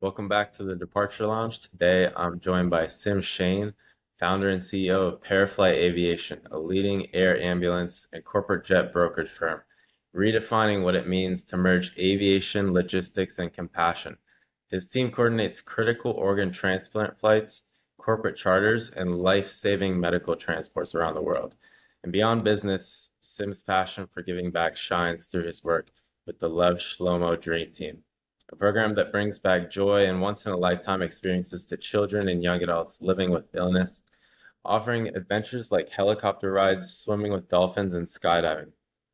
Welcome back to the Departure Lounge. Today I'm joined by Sim Shain, founder and CEO of ParaFlight Aviation, a leading air ambulance and corporate jet brokerage firm, redefining what it means to merge aviation, logistics, and compassion. His team coordinates critical organ transplant flights, corporate charters, and life-saving medical transports around the world. And beyond business, Sim's passion for giving back shines through his work with the Lev Shlomo Dream Team, a program that brings back joy and once-in-a-lifetime experiences to children and young adults living with illness, offering adventures like helicopter rides, swimming with dolphins, and skydiving.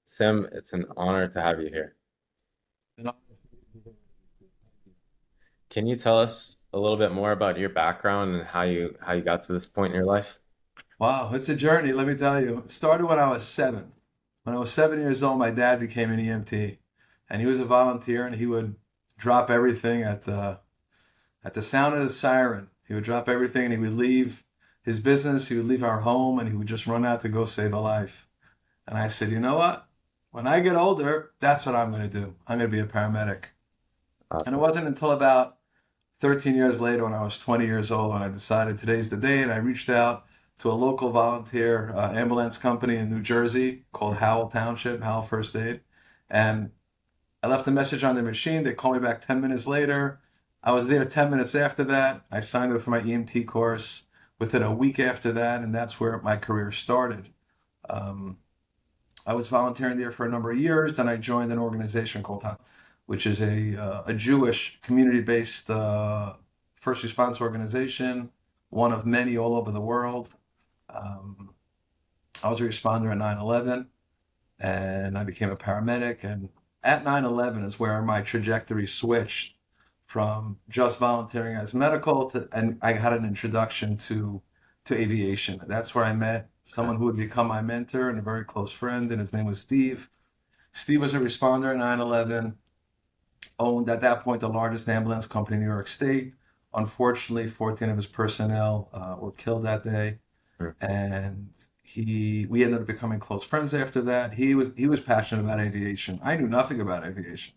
Sim, it's an honor to have you here. Can you tell us a little bit more about your background and how you got to this point in your life? Wow, it's a journey, let me tell you. It started when I was 7. When I was 7 years old, my dad became an EMT, and he was a volunteer, and he would drop everything at the sound of the siren. He would drop everything, and he would leave his business, he would leave our home, and he would just run out to go save a life. And I said, you know what? When I get older, that's what I'm going to do. I'm going to be a paramedic. And it Awesome. wasn't until about 13 years later, when I was 20 years old, when I decided today's the day, and I reached out to a local volunteer ambulance company in New Jersey called Howell Township, Howell First Aid. And I left a message on their machine. They called me back 10 minutes later. I was there 10 minutes after that. I signed up for my EMT course within a week after that, and that's where my career started. Um, I was volunteering there for a number of years. Then I joined an organization called, which is a Jewish community-based first response organization, one of many all over the world. Um, I was a responder at 9/11, and I became a paramedic. And at 9/11 is where my trajectory switched from just volunteering as medical to, and I had an introduction to aviation. That's where I met Okay. someone who would become my mentor and a very close friend, and his name was Steve. Steve was a responder at 9/11, owned at that point the largest ambulance company in New York State. Unfortunately, 14 of his personnel were killed that day, Mm. and we ended up becoming close friends after that. He was passionate about aviation. I knew nothing about aviation.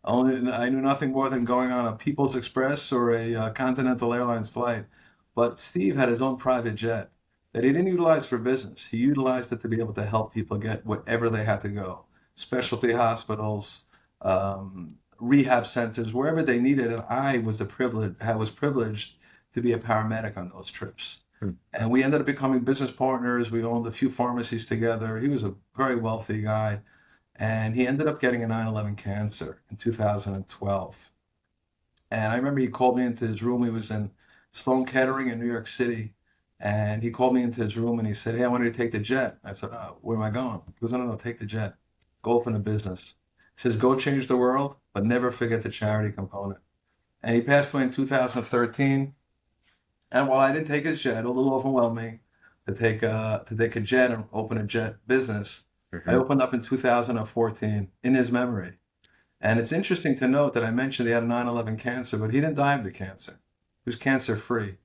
Only I knew nothing more than going on a People's Express or a Continental Airlines flight. But Steve had his own private jet that he didn't utilize for business. He utilized it to be able to help people get wherever they had to go, specialty hospitals, rehab centers, wherever they needed it. I was privileged to be a paramedic on those trips. Mm. And we ended up becoming business partners. We owned a few pharmacies together. He was a very wealthy guy, and he ended up getting a 9/11 cancer in 2012. And I remember he called me into his room. He was in Sloan Kettering in New York City. And he called me into his room and he said, "Hey, I want you to take the jet." I said, "Where am I going?" He goes, "No, no, no, take the jet. Go open a business." He says, "Go change the world, but never forget the charity component." And he passed away in 2013. And while I didn't take his jet, a little overwhelming to take a jet and open a jet business, I Hmm. opened up in 2014 in his memory. And it's interesting to note that I mentioned he had a 9/11 cancer, but he didn't die of the cancer. He was cancer free,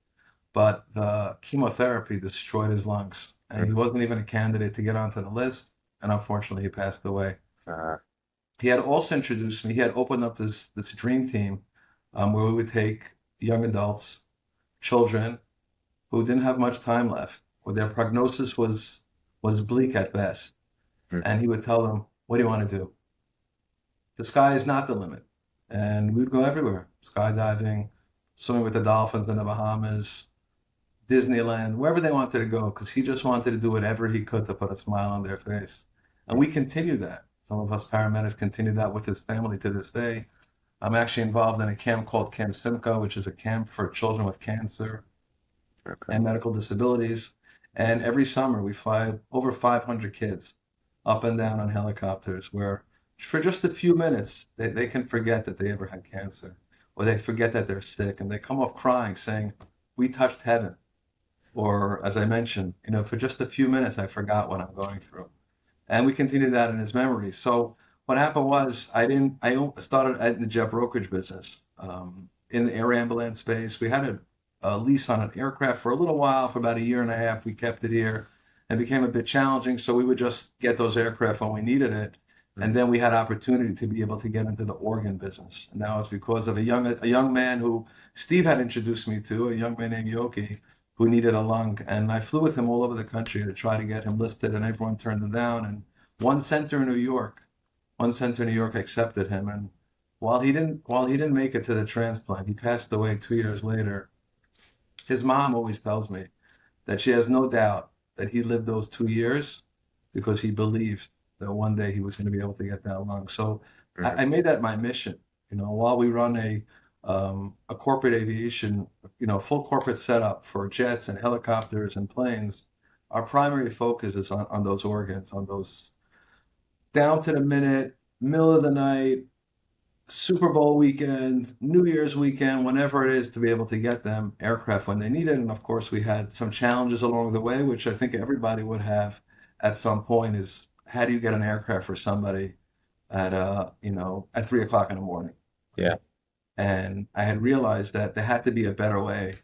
but the chemotherapy destroyed his lungs, and he wasn't even a candidate to get onto the list. And unfortunately, he passed away. Uh, He had also introduced me. He had opened up this dream team where we would take young adults, children who didn't have much time left, where their prognosis was bleak at best, and mhm. he would tell them, "What do you want to do? The sky is not the limit." And we'd go everywhere, skydiving, swimming with the dolphins in the Bahamas, Disneyland, wherever they wanted to go, because he just wanted to do whatever he could to put a smile on their face. And we continue that. Some of us paramedics continue that with his family to this day. I'm actually involved in a camp called Camp Simca, which is a camp for children with cancer Okay. and medical disabilities. And every summer we fly over 500 kids up and down on helicopters where for just a few minutes they can forget that they ever had cancer, or they forget that they're sick, and they come off crying saying, "We touched heaven." Or as I mentioned, for just a few minutes I forgot what I'm going through. And we continue that in his memory. So what happened was I started in the jet brokerage business in the air ambulance space. We had a lease on an aircraft for a little while, for about a year and a half. We kept it here and it became a bit challenging. So we would just get those aircraft when we needed it. And Mhm. then we had opportunity to be able to get into the organ business. And now it's because of a young man who Steve had introduced me to, a young man named Yoki, who needed a lung. And I flew with him all over the country to try to get him listed, and everyone turned him down. And one center in New York, one center in New York accepted him. And while he didn't make it to the transplant, he passed away 2 years later. His mom always tells me that she has no doubt that he lived those 2 years because he believed that one day he was going to be able to get that lung. So I Mhm. made that my mission. While we run a corporate aviation, full corporate setup for jets and helicopters and planes, our primary focus is on those organs, on those down to the minute, middle of the night, Super Bowl weekend, New Year's weekend, whenever it is, to be able to get them aircraft when they need it. And of course, we had some challenges along the way, which I think everybody would have at some point, is how do you get an aircraft for somebody at 3 o'clock in the morning? Yeah. And I had realized that there had to be a better way.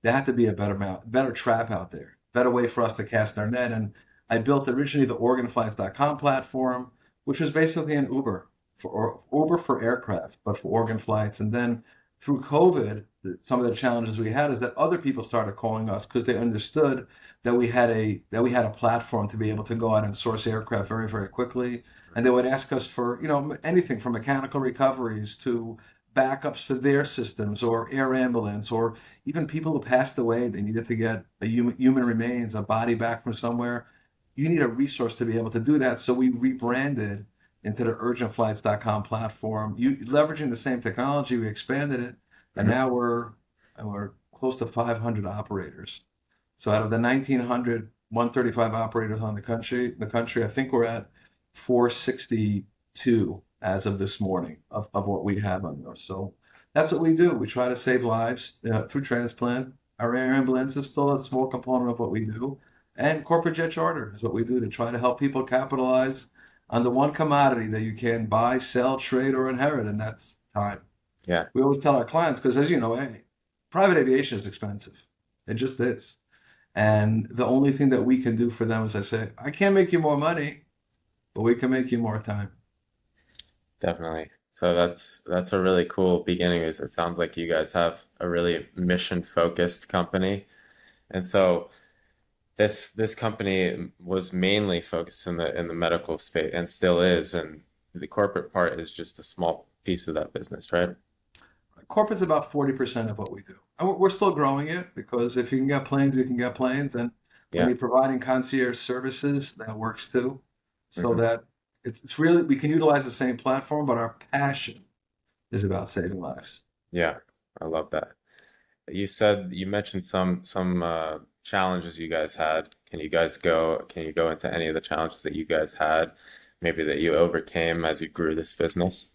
There had to be a better trap out there, better way for us to cast our net. And I built originally the organflights.com platform, which was basically an Uber for aircraft, but for organ flights. And then through COVID, some of the challenges we had is that other people started calling us because they understood that we had a platform to be able to go out and source aircraft very, very quickly. And they would ask us for, anything from mechanical recoveries to backups for their systems, or air ambulance, or even people who passed away. They needed to get a human remains, a body back from somewhere. You need a resource to be able to do that. So we rebranded into the urgentflights.com platform. Leveraging the same technology, we expanded it, and Mhm. now we're close to 500 operators. So out of the 1,900, 135 operators on the country, I think we're at 462 as of this morning of what we have on there. So that's what we do. We try to save lives through transplant. Our air ambulance is still a small component of what we do. And corporate jet charter is what we do to try to help people capitalize on the one commodity that you can buy, sell, trade, or inherit, and that's time. Yeah. We always tell our clients, because as you know, hey, private aviation is expensive. It just is. And the only thing that we can do for them is, I say, I can't make you more money, but we can make you more time. Definitely. So that's a really cool beginning. It sounds like you guys have a really mission-focused company. And so this company was mainly focused in the medical space and still is, and the corporate part is just a small piece of that business, right? Corporate's about 40% of what we do. And we're still growing it, because if you can get planes, you can get planes. And when Yeah. you're providing concierge services, that works too. So Hmm. that it's really, we can utilize the same platform, but our passion is about saving lives. Yeah. I love that. You mentioned some challenges you guys had. Can you go into any of the challenges that you guys had, maybe that you overcame as you grew this business?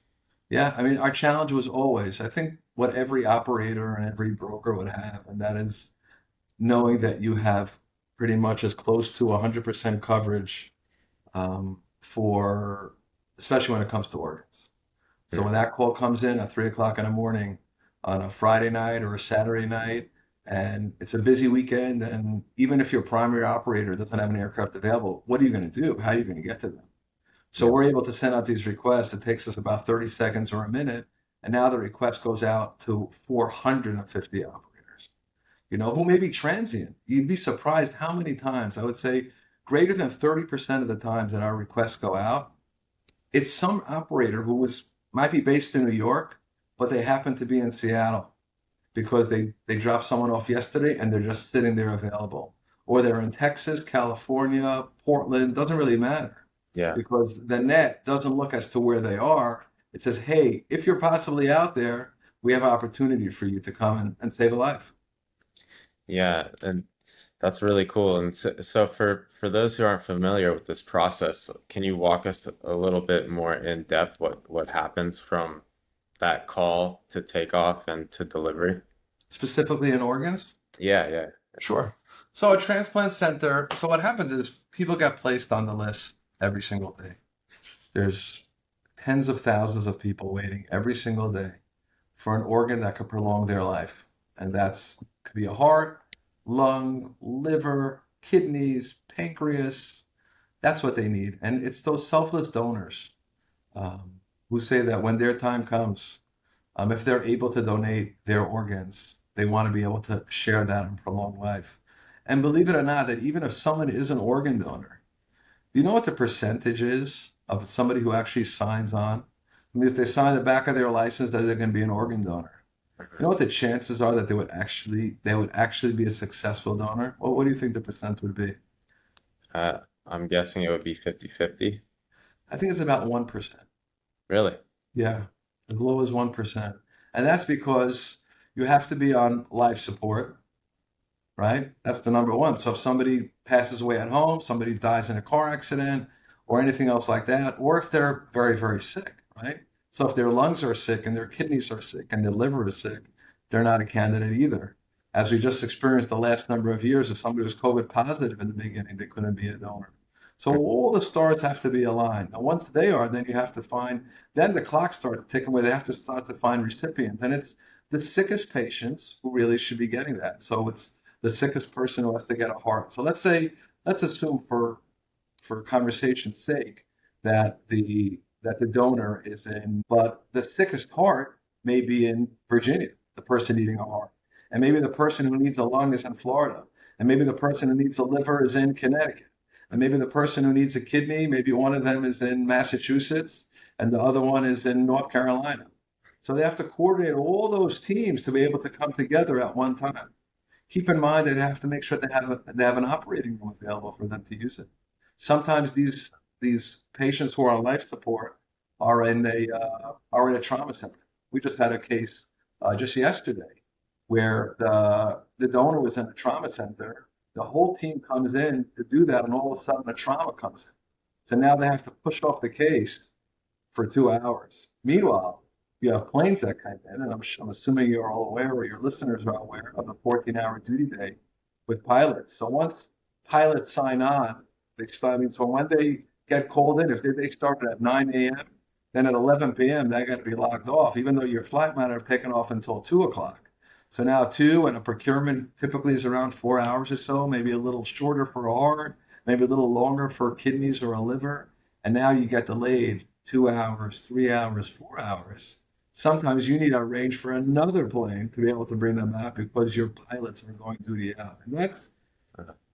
Yeah, I mean, our challenge was always, I think, what every operator and every broker would have, and that is knowing that you have pretty much as close to 100% coverage, for, especially when it comes to organs. So when Hmm. that call comes in at 3 o'clock in the morning on a Friday night or a Saturday night, and it's a busy weekend, and even if your primary operator doesn't have an aircraft available, what are you going to do? How are you going to get to them? So Yeah. we're able to send out these requests. It takes us about 30 seconds or a minute, and now the request goes out to 450 operators, who may be transient. You'd be surprised how many times, I would say greater than 30% of the times that our requests go out, it's some operator who might be based in New York, but they happen to be in Seattle because they dropped someone off yesterday and they're just sitting there available. Or they're in Texas, California, Portland, doesn't really matter, Yeah. because the net doesn't look as to where they are. It says, hey, if you're possibly out there, we have an opportunity for you to come and save a life. Yeah. And that's really cool. And so for those who aren't familiar with this process, can you walk us a little bit more in depth what happens from that call to takeoff and to delivery? Specifically in organs? Yeah, yeah. Sure. So a transplant center, so what happens is people get placed on the list every single day. There's tens of thousands of people waiting every single day for an organ that could prolong their life. And that's could be a heart, lung, liver, kidneys, pancreas. That's what they need. And it's those selfless donors who say that when their time comes, if they're able to donate their organs, they want to be able to share that and prolong life. And believe it or not, that even if someone is an organ donor, do you know what the percentage is of somebody who actually signs on? I mean, if they sign the back of their license that they're going to be an organ donor, you know what the chances are that they would actually be a successful donor? Well, what do you think the percent would be? I'm guessing it would be 50-50. I think it's about 1%. Really? Yeah, as low as 1%. And that's because you have to be on life support, right? That's the number one. So if somebody passes away at home, somebody dies in a car accident, or anything else like that, or if they're very, very sick, right? So if their lungs are sick and their kidneys are sick and their liver is sick, they're not a candidate either. As we just experienced the last number of years, if somebody was COVID positive in the beginning, they couldn't be a donor. So all the stars have to be aligned. And once they are, then you have to find, then the clock starts ticking where they have to start to find recipients. And it's the sickest patients who really should be getting that. So it's the sickest person who has to get a heart. So let's assume for conversation's sake that the donor is in, but the sickest heart may be in Virginia, the person needing a heart. And maybe the person who needs a lung is in Florida. And maybe the person who needs a liver is in Connecticut. And maybe the person who needs a kidney, maybe one of them is in Massachusetts and the other one is in North Carolina. So they have to coordinate all those teams to be able to come together at one time. Keep in mind that they have to make sure they have an operating room available for them to use it. Sometimes these patients who are on life support are in a trauma center. We just had a case just yesterday where the donor was in a trauma center. The whole team comes in to do that, and all of a sudden a trauma comes in. So now they have to push off the case for 2 hours. Meanwhile, you have planes that come in, and I'm assuming you're all aware, or your listeners are aware, of the 14-hour duty day with pilots. So once pilots sign on, they start. I mean, so when they get called in, if they started at 9 a.m., then at 11 p.m. they got to be logged off, even though your flight might have taken off until 2 o'clock. So now two, and a procurement typically is around 4 hours or so, maybe a little shorter for a heart, maybe a little longer for kidneys or a liver, and now you get delayed 2 hours, 3 hours, 4 hours. Sometimes you need to arrange for another plane to be able to bring them out because your pilots are going duty out. And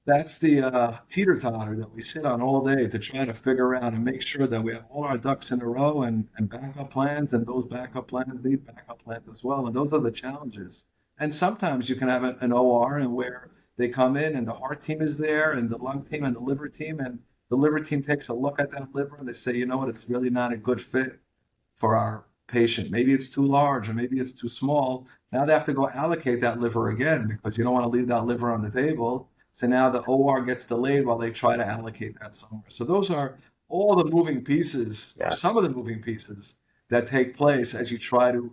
that's the teeter-totter that we sit on all day to try to figure out and make sure that we have all our ducks in a row and backup plans, and those backup plans need backup plans as well. And those are the challenges. And sometimes you can have an OR and where they come in and the heart team is there and the lung team and the liver team, and the liver team takes a look at that liver and they say, you know what, it's really not a good fit for our patient. Maybe it's too large or maybe it's too small. Now they have to go allocate that liver again because you don't want to leave that liver on the table. So now the OR gets delayed while they try to allocate that somewhere. So those are all the moving pieces, or Yeah. some of the moving pieces that take place as you try to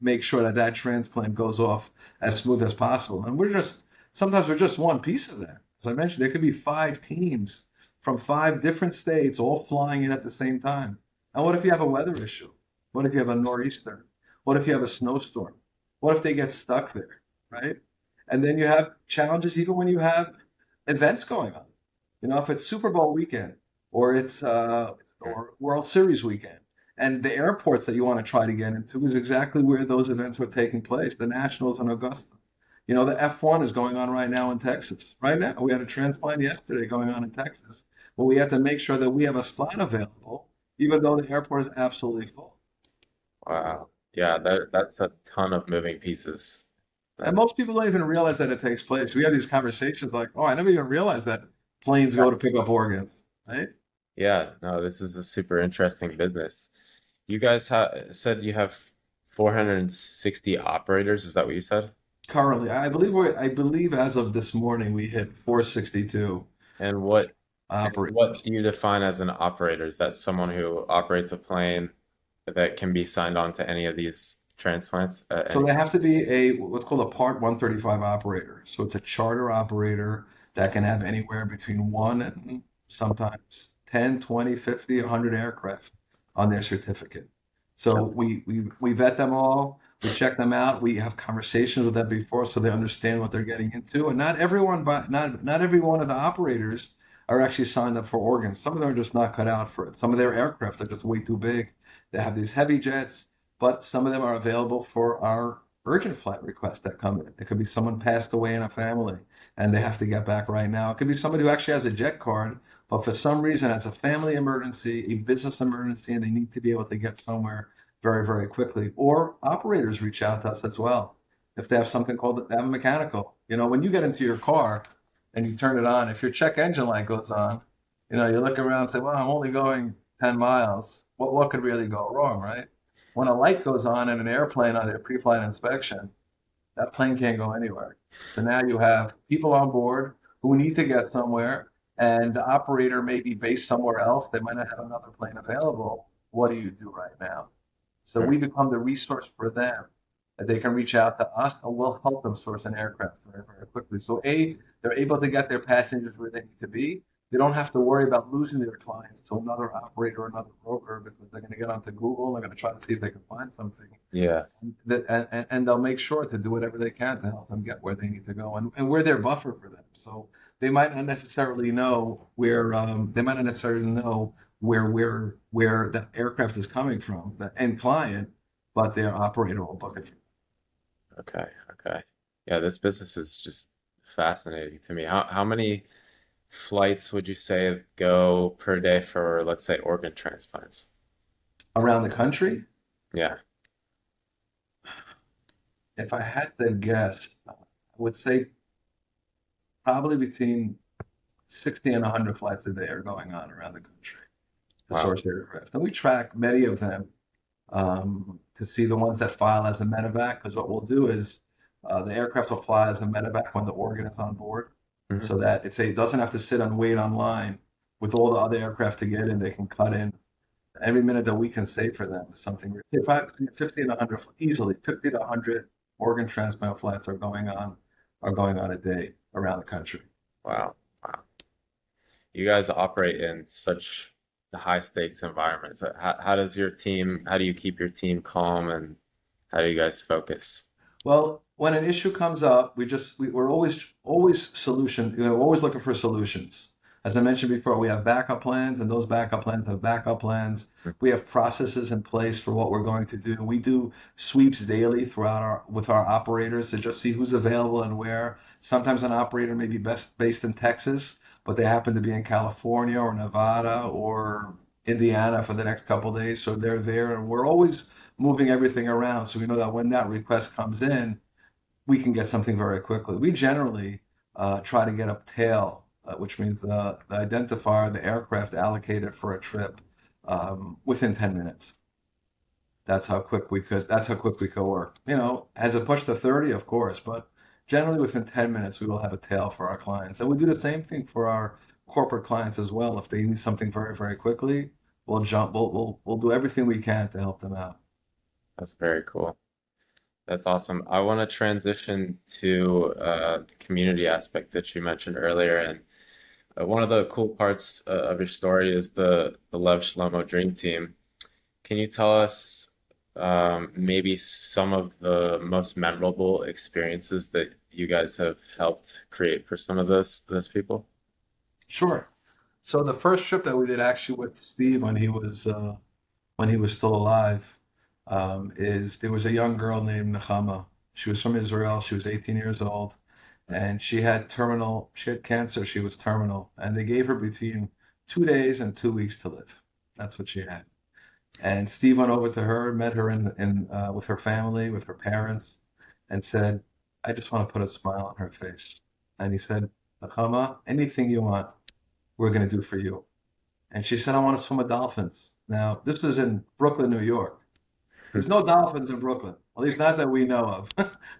make sure that that transplant goes off as smooth as possible. And sometimes we're just one piece of that. As I mentioned, there could be 5 teams from 5 different states all flying in at the same time. And what if you have a weather issue? What if you have a nor'easter? What if you have a snowstorm? What if they get stuck there, right? And then you have challenges even when you have events going on. You know, if it's Super Bowl weekend or it's or World Series weekend, and the airports that you want to try to get into is exactly where those events were taking place. The Nationals in Augusta. You know, the F1 is going on right now in Texas. Right now, we had a transplant yesterday going on in Texas. But we have to make sure that we have a slot available, even though the airport is absolutely full. Wow. Yeah, that's a ton of moving pieces. And That, most people don't even realize that it takes place. We have these conversations like, oh, I never even realized that planes go to pick up organs, right? yeah, no, this is a super interesting business. You guys said you have 460 operators. Is that what you said? Currently, I believe as of this morning we hit 462 And what operators. do you define as an operator? Is that someone who operates a plane that can be signed on to any of these transplants at So any? they have to be what's called a Part 135 operator. So it's a charter operator that can have anywhere between one and sometimes 10, 20, 50, 100 aircraft on their certificate. So we vet them all, we check them out, we have conversations with them before so they understand what they're getting into. And not every one of the operators are actually signed up for organs. Some of them are just not cut out for it. Some of their aircraft are just way too big They have these heavy jets, but some of them are available for our urgent flight requests that come in. It could be someone passed away in a family and they have to get back right now. It could be somebody who actually has a jet card, but for some reason it's a family emergency, a business emergency, and they need to be able to get somewhere very, very quickly. Or operators reach out to us as well. If they have something called they have a mechanical. When you get into your car and you turn it on, if your check engine light goes on, you look around and say, well, I'm only going 10 miles. What could really go wrong, right? When a light goes on in an airplane on their pre-flight inspection, that plane can't go anywhere. So now you have people on board who need to get somewhere, and the operator may be based somewhere else. They might not have another plane available. What do you do right now? So Hmm. we become the resource for them. That they can reach out to us and we'll help them source an aircraft very, very quickly. So they're able to get their passengers where they need to be. They don't have to worry about losing their clients to another operator or another broker because they're going to get onto Google and they're going to try to see if they can find something. Yeah. And they'll make sure to do whatever they can to help them get where they need to go. And we're their buffer for them. So they might not necessarily know where the aircraft is coming from, the end client, but their operator will book it. Okay. Okay. Yeah, this business is just fascinating to me. How many flights would you say go per day for, let's say, organ transplants? Around the country, Yeah. if I had to guess, I would say probably between 60 and 100 flights a day are going on around the country to Wow. source aircraft. And we track many of them to see the ones that file as a medevac, because what we'll do is the aircraft will fly as a medevac when the organ is on board, Hmm. so that it doesn't have to sit and wait online with all the other aircraft to get in. They can cut in. Every minute that we can save for them is something. Say 50 and 100 easily. 50 to 100 organ transplant flights are going on a day around the country. Wow. Wow. You guys operate in such high stakes environments. How do you keep your team calm and how do you guys focus? Well, when an issue comes up, we're always always looking for solutions. As I mentioned before, we have backup plans, and those backup plans have backup plans. We have processes in place for what we're going to do. We do sweeps daily throughout with our operators to just see who's available and where. Sometimes an operator may be best based in Texas, but they happen to be in California or Nevada or Indiana for the next couple of days, so they're there, and we're always moving everything around so we know that when that request comes in, we can get something very quickly. We generally try to get a tail, which means the identifier, the aircraft allocated for a trip within 10 minutes. That's how quick we could work. Has it pushed to 30? Of course, but generally within 10 minutes, we will have a tail for our clients. And we do the same thing for our corporate clients as well. If they need something very, very quickly, we'll do everything we can to help them out. That's very cool. That's awesome. I want to transition to the community aspect that you mentioned earlier. And one of the cool parts of your story is the Lev Shlomo Dream Team. Can you tell us maybe some of the most memorable experiences that you guys have helped create for some of those people? Sure. So the first trip that we did actually with Steve when he was still alive, is there was a young girl named Nechama. She was from Israel. She was 18 years old, and she had cancer. She was terminal, and they gave her between 2 days and 2 weeks to live. That's what she had. And Steve went over to her, met her in with her family, with her parents, and said, "I just want to put a smile on her face." And he said, "Nechama, anything you want, we're going to do for you." And she said, "I want to swim with dolphins." Now, this was in Brooklyn, New York. There's no dolphins in Brooklyn, at least not that we know of,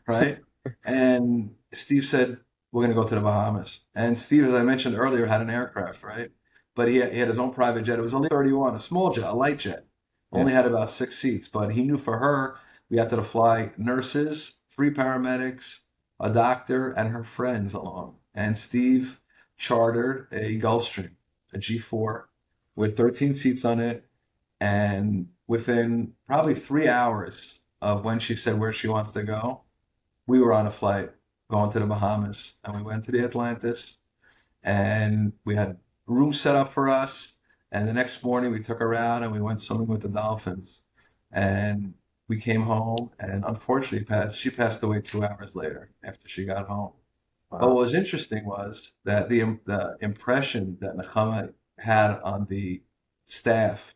right? And Steve said, "We're going to go to the Bahamas." And Steve, as I mentioned earlier, had an aircraft, right? But he had his own private jet. It was only 31, a small jet, a light jet. Yeah. Only had about 6 seats. But he knew for her, we had to fly nurses, 3 paramedics, a doctor, and her friends along. And Steve chartered a Gulfstream, a G4, with 13 seats on it, and within probably 3 hours of when she said where she wants to go, we were on a flight going to the Bahamas. And we went to the Atlantis and we had rooms set up for us. And the next morning we took her out and we went swimming with the dolphins. And we came home, and unfortunately, she passed away 2 hours later after she got home. But what Wow. was interesting was that the impression that Nechama had on the staff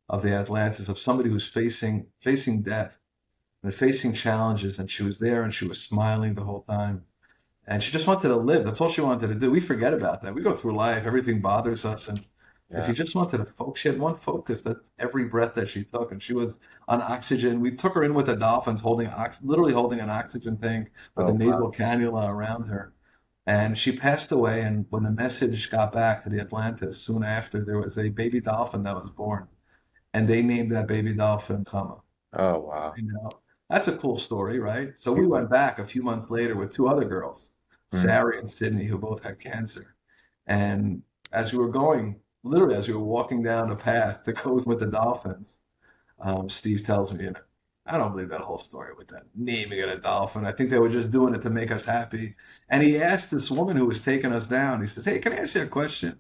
of the Atlantis of somebody who's facing death and facing challenges, and she was there and she was smiling the whole time. And she just wanted to live. That's all she wanted to do. We forget about that. We go through life, everything bothers us, and if you Yeah. just wanted to focus, she had one focus. That's every breath that she took, and she was on oxygen. We took her in with the dolphins, literally holding an oxygen tank with a Oh, wow. nasal cannula around her. And she passed away. And when the message got back to the Atlantis, soon after, there was a baby dolphin that was born, and they named that baby dolphin Kama. Oh, wow. You know, that's a cool story, right? So we Yeah. went back a few months later with two other girls, Mm. Sarah and Sydney, who both had cancer. And as we were going, literally as we were walking down the path to go with the dolphins, Steve tells me, I don't believe that whole story with that naming it a dolphin. I think they were just doing it to make us happy. And he asked this woman who was taking us down, he says, "Hey, can I ask you a question?"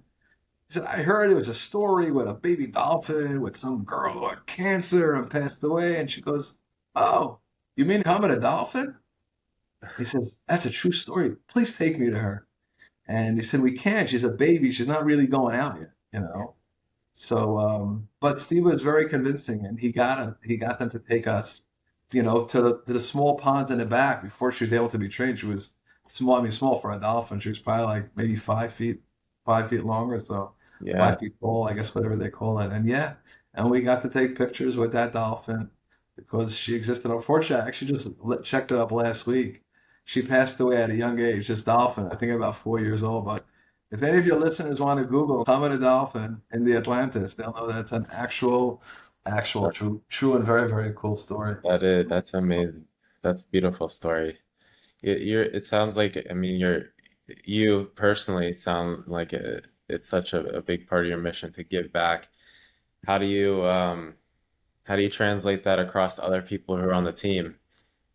He said, "I heard it was a story with a baby dolphin with some girl who had cancer and passed away." And she goes, "Oh, you mean Comet a dolphin?" He says, "That's a true story. Please take me to her." And he said, "We can't. She's a baby. She's not really going out yet, you know." So, but Steve was very convincing, and he got them to take us, to the small ponds in the back before she was able to be trained. She was small. I mean, small for a dolphin. She was probably like maybe 5 feet, 5 feet long or so, Yeah. 5 feet tall, I guess, whatever they call it. And yeah, and we got to take pictures with that dolphin because she existed. Unfortunately, I actually just checked it up last week. She passed away at a young age. This dolphin, I think about 4 years old, but if any of your listeners want to Google Comet a dolphin in the Atlantis, they'll know that's an actual, That true and very, very cool story. that's amazing. That's a beautiful story. It sounds like, I mean, you personally sound like it's such a big part of your mission to give back. How do you, how do you translate that across to other people who are on the team,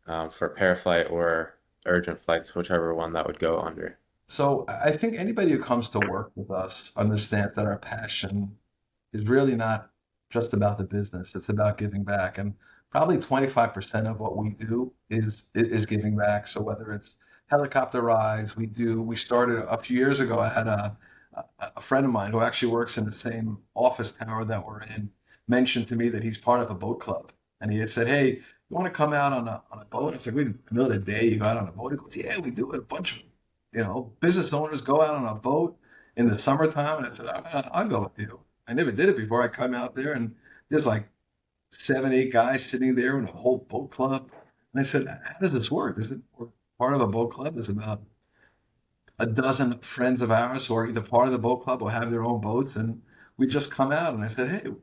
for ParaFlight or urgent flights, whichever one that would go under? So I think anybody who comes to work with us understands that our passion is really not just about the business. It's about giving back. And probably 25% of what we do is giving back. So whether it's helicopter rides, we started a few years ago. I had a friend of mine who actually works in the same office tower that we're in mentioned to me that he's part of a boat club. And he had said, "Hey, you want to come out on a boat?" It's like, "We, in the middle of the day, you go out on a boat?" He goes, "Yeah, we do it. A bunch of, business owners go out on a boat in the summertime." And I said, I'll go with you. I never did it before. I come out there and there's like 7, 8 guys sitting there in a whole boat club. And I said, "How does this work? We're part of a boat club. There's about a dozen friends of ours who are either part of the boat club or have their own boats. And we just come out." And I said, "Hey, can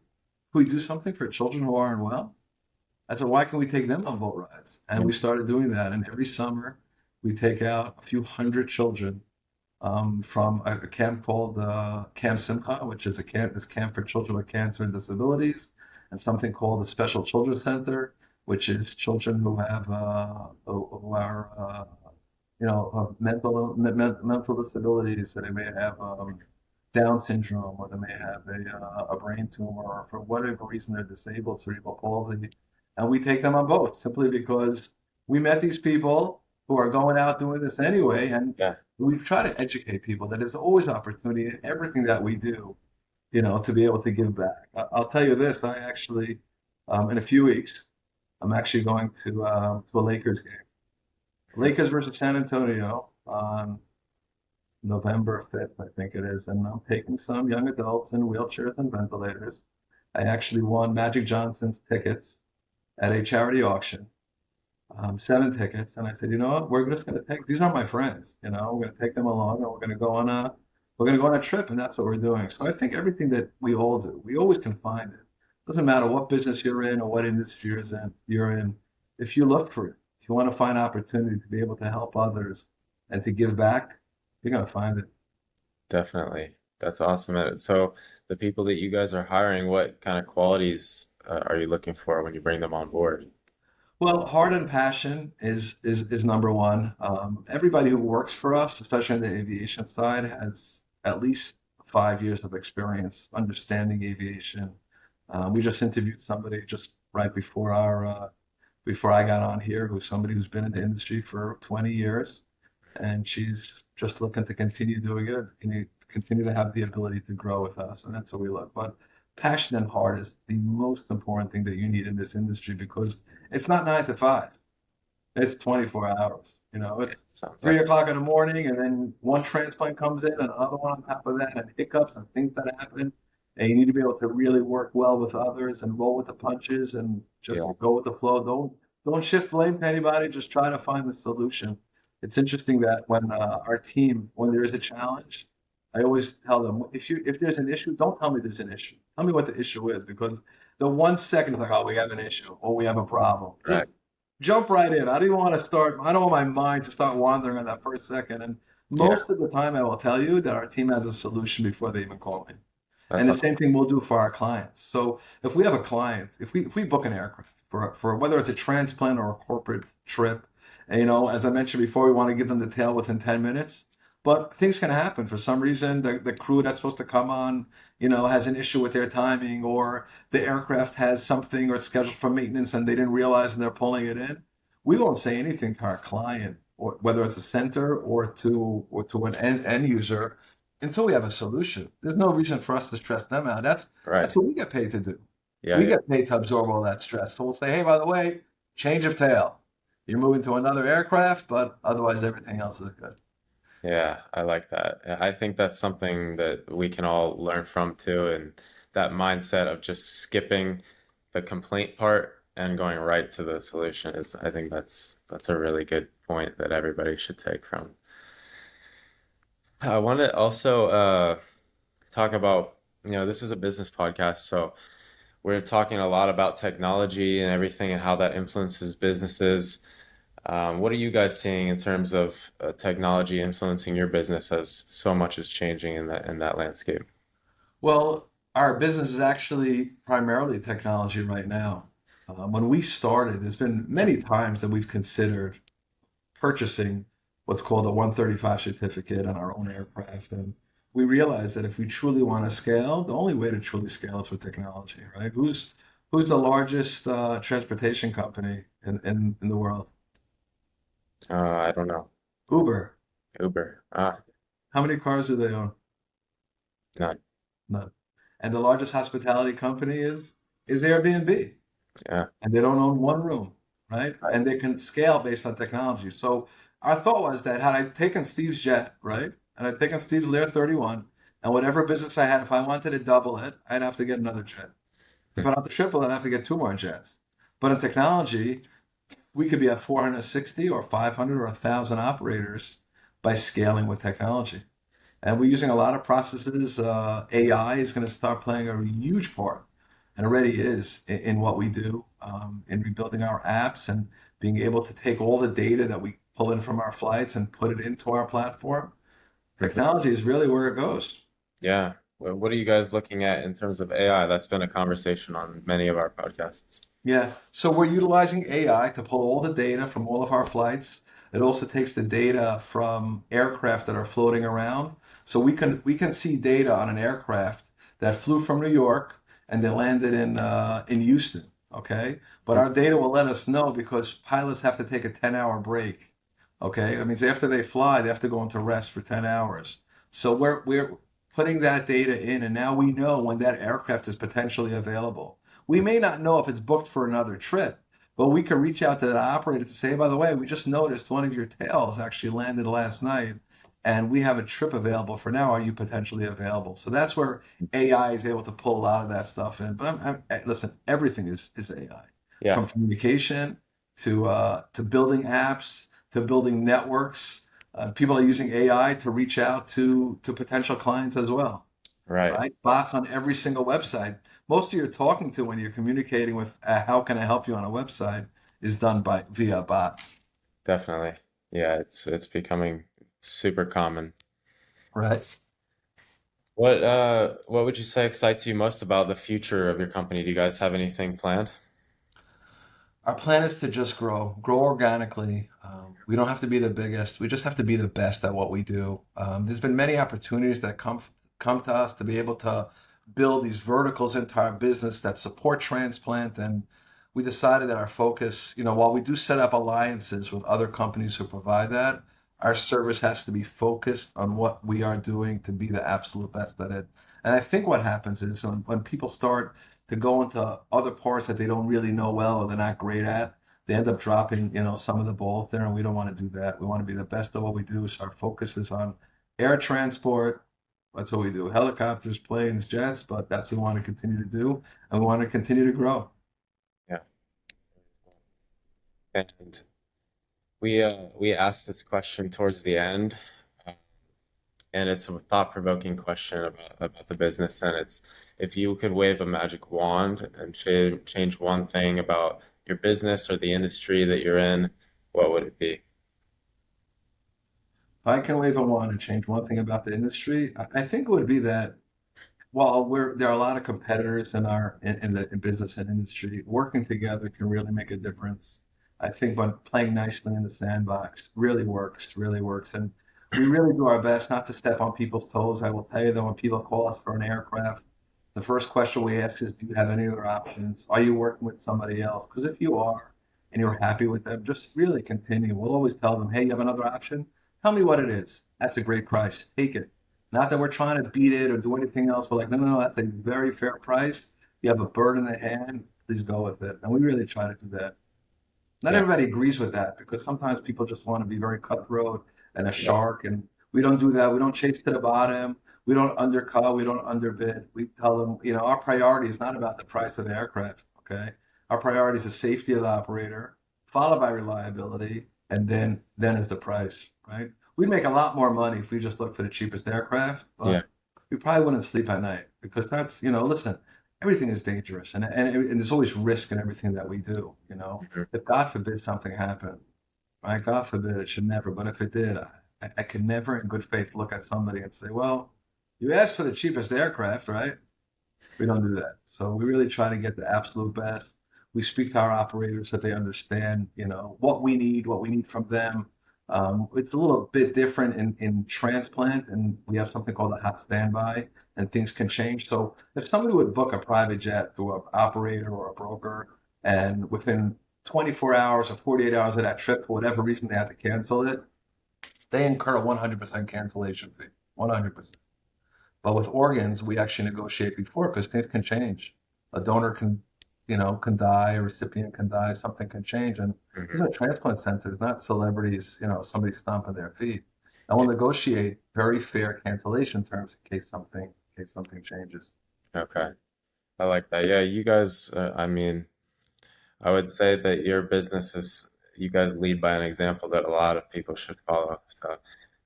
we do something for children who aren't well?" I said, "Why can we take them on boat rides?" And Yeah. we started doing that. And every summer we take out a few hundred children from a camp called Camp Simcha, which is this camp for children with cancer and disabilities, and something called the Special Children's Center, which is children who have who are mental disabilities. So they may have Down syndrome, or they may have a brain tumor, or for whatever reason they're disabled, cerebral palsy, and we take them on boats simply because we met these people who are going out doing this anyway, and Yeah. we try to educate people that there's always opportunity in everything that we do, to be able to give back. I'll tell you this: I actually, in a few weeks, I'm actually going to a Lakers game, Lakers versus San Antonio on November 5th, I think it is, and I'm taking some young adults in wheelchairs and ventilators. I actually won Magic Johnson's tickets at a charity auction, 7 tickets, and I said, "You know what? We're just going to take these are my friends. We're going to take them along, and we're going to go on a trip, and that's what we're doing." So I think everything that we all do, we always can find it. Doesn't matter what business you're in or what industry you're in. If you look for it, if you want to find opportunity to be able to help others and to give back, you're going to find it. Definitely. That's awesome. So the people that you guys are hiring, what kind of qualities, are you looking for when you bring them on board? Well, heart and passion is number one. Everybody who works for us, especially on the aviation side, has at least 5 years of experience understanding aviation. We just interviewed somebody just right before I got on here, who's somebody who's been in the industry for 20 years, and she's just looking to continue doing it, and continue to have the ability to grow with us, and that's what we look. But passion and heart is the most important thing that you need in this industry because it's not 9 to 5. It's 24 hours. It It's sounds 3 o'clock in the morning, and then one transplant comes in, and another one on top of that, and hiccups and things that happen. And you need to be able to really work well with others and roll with the punches and just yeah, go with the flow. Don't shift blame to anybody. Just try to find the solution. It's interesting that when our team, when there is a challenge, I always tell them if there's an issue, don't tell me there's an issue. Tell me what the issue is because the 1 second is like, oh, we have an issue or we have a problem. right. Just jump right in. I didn't want to start. I don't want my mind to start wandering on that first second. And Yeah, most of the time, I will tell you that our team has a solution before they even call me. And that's the awesome. same thing we'll do for our clients. So if we have a client, if we book an aircraft for whether it's a transplant or a corporate trip, and, as I mentioned before, we want to give them the tail within 10 minutes. But things can happen. For some reason, the crew that's supposed to come on, has an issue with their timing, or the aircraft has something or it's scheduled for maintenance and they didn't realize and they're pulling it in. We won't say anything to our client, or whether it's a center or to an end user, until we have a solution. There's no reason for us to stress them out. That's Right. that's what we get paid to do. Yeah, We yeah, get paid to absorb all that stress. So we'll say, hey, by the way, change of tail. You're moving to another aircraft, but otherwise everything else is good. yeah. I like that. I think that's something that we can all learn from too, and that mindset of just skipping the complaint part and going right to the solution is, I think that's a really good point that everybody should take from. I want to also talk about, this is a business podcast, so we're talking a lot about technology and everything and how that influences businesses. What are you guys seeing in terms of technology influencing your business as so much is changing in that landscape? Well, our business is actually primarily technology right now. When we started, there's been many times that we've considered purchasing what's called a 135 certificate on our own aircraft. And we realized that if we truly want to scale, the only way to truly scale is with technology, right? Who's the largest transportation company in the world? I don't know. Uber. Uber. Ah, How many cars do they own? none. None. And the largest hospitality company is Airbnb. Yeah. And they don't own one room, right? Right. And they can scale based on technology. So our thought was that had I taken Steve's jet, right, and I'd taken Steve's Lear 31, and whatever business I had, if I wanted to double it, I'd have to get another jet. If I want to triple it, I'd have to get two more jets. But in technology, we could be at 460 or 500 or 1,000 operators by scaling with technology. And we're using a lot of processes. AI is going to start playing a huge part, and already is in what we do, in rebuilding our apps and being able to take all the data that we pull in from our flights and put it into our platform. Mhm. Technology is really where it goes. Yeah. Well, what are you guys looking at in terms of AI? That's been a conversation on many of our podcasts. Yeah. So we're utilizing AI to pull all the data from all of our flights. It also takes the data from aircraft that are floating around. So we can see data on an aircraft that flew from New York and they landed in Houston. Okay. But our data will let us know because pilots have to take a 10-hour break. Okay. That means after they fly, they have to go into rest for 10 hours. So we're putting that data in, and now we know when that aircraft is potentially available. We may not know if it's booked for another trip, but we could reach out to the operator to say, by the way, we just noticed one of your tails actually landed last night and we have a trip available for now. Are you potentially available? So that's where AI is able to pull a lot of that stuff in. But listen, everything is AI, Yeah. from communication to building apps to building networks. People are using AI to reach out to potential clients as well, Right. right? Bots on every single website. Most of your talking to when you're communicating with how can I help you on a website is done by via bot. Definitely. Yeah, it's becoming super common. Right. What would you say excites you most about the future of your company? Do you guys have anything planned? Our plan is to just grow organically. We don't have to be the biggest. We just have to be the best at what we do. There's been many opportunities that come to us to be able to build these verticals into our business that support transplant, and we decided that our focus, while we do set up alliances with other companies who provide that, our service has to be focused on what we are doing to be the absolute best at it. And I think what happens is when people start to go into other parts that they don't really know well or they're not great at, they end up dropping, some of the balls there, and we don't want to do that. We want to be the best at what we do. So our focus is on air transport. That's what we do. Helicopters, planes, jets, but that's what we want to continue to do, and we want to continue to grow. Yeah. And we asked this question towards the end, uh, and it's a thought-provoking question about the business, and it's if you could wave a magic wand and change one thing about your business or the industry that you're in, what would it be? If I can wave a wand and change one thing about the industry, I think it would be that while there are a lot of competitors in business and industry, working together can really make a difference. I think when playing nicely in the sandbox really works, and we really do our best not to step on people's toes. I will tell you that when people call us for an aircraft, the first question we ask is, do you have any other options? Are you working with somebody else? Because if you are and you're happy with them, just really continue. We'll always tell them, hey, you have another option? Tell me what it is. That's a great price. Take it. Not that we're trying to beat it or do anything else. We're like, no, no, no, that's a very fair price. You have a bird in the hand, please go with it. And we really try to do that. Not Yeah, everybody agrees with that because sometimes people just want to be very cutthroat and a yeah, shark, and we don't do that. We don't chase to the bottom. We don't undercut. We don't underbid. We tell them, our priority is not about the price of the aircraft. Okay, our priority is the safety of the operator, followed by reliability, and then is the price. Right? We'd make a lot more money if we just looked for the cheapest aircraft, yeah. but we probably wouldn't sleep at night because that's, listen, everything is dangerous, and there's always risk in everything that we do. Mhm. If God forbid something happened, right? God forbid it should never, but if it did, I could never in good faith look at somebody and say, well, you asked for the cheapest aircraft, right? We don't do that. So we really try to get the absolute best. We speak to our operators so they understand, what we need from them. It's a little bit different in transplant, and we have something called a hot standby, and things can change. So if somebody would book a private jet through an operator or a broker, and within 24 hours or 48 hours of that trip, for whatever reason, they have to cancel it, they incur a 100% cancellation fee. 100%. But with organs, we actually negotiate before because things can change. A donor can die, a recipient can die, something can change. And these Mhm. are transplant centers, not celebrities, somebody stomping their feet. And we'll negotiate very fair cancellation terms in case something changes. Okay, I like that. Yeah, you guys, I mean, I would say that your business is, you guys lead by an example that a lot of people should follow. So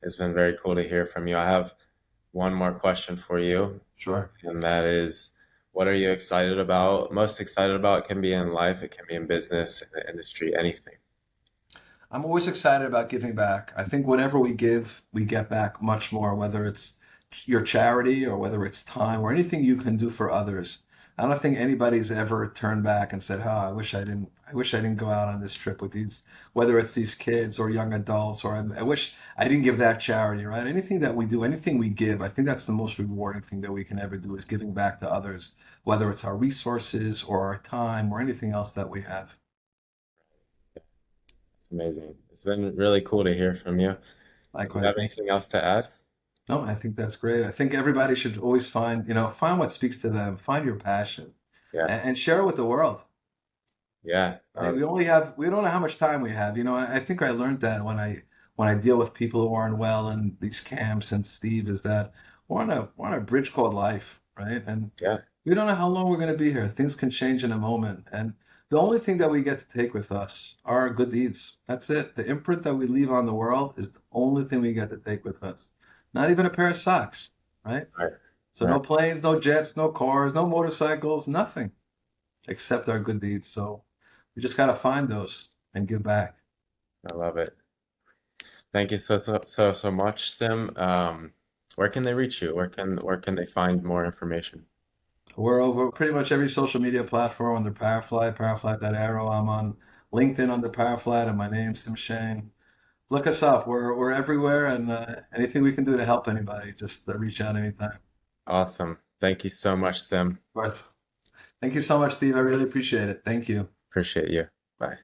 it's been very cool to hear from you. I have one more question for you, Sure. and that is, what are you excited about? Most excited about? It can be in life, it can be in business, in the industry, anything. I'm always excited about giving back. I think whatever we give, we get back much more, whether it's your charity or whether it's time or anything you can do for others. I don't think anybody's ever turned back and said, "Oh, I wish I didn't go out on this trip with these, whether it's these kids or young adults, or I wish I didn't give that charity," right? Anything that we do, anything we give, I think that's the most rewarding thing that we can ever do is giving back to others, whether it's our resources or our time or anything else that we have. It's amazing. It's been really cool to hear from you. Do you Likewise. have anything else to add? No, I think that's great. I think everybody should always find what speaks to them, find your passion, and, Yes. and share it with the world. Yeah. Right? We don't know how much time we have. And I think I learned that when I deal with people who aren't well in these camps and Steve is that we're on a bridge called life, right? And Yeah. we don't know how long we're going to be here. Things can change in a moment, and the only thing that we get to take with us are our good deeds. That's it. The imprint that we leave on the world is the only thing we get to take with us. Not even a pair of socks, right? Right. So Right. no planes, no jets, no cars, no motorcycles, nothing except our good deeds. So we just got to find those and give back. I love it. Thank you so much, Sim. Where can they reach you? Where can they find more information? We're over pretty much every social media platform under ParaFlight, ParaFlight.arrow. I'm on LinkedIn under ParaFlight, and my name's Sim Shain. Look us up. We're everywhere, and anything we can do to help anybody, just reach out anytime. Awesome. Thank you so much, Sim. Worth. Thank you so much, Steve. I really appreciate it. Thank you. Appreciate you.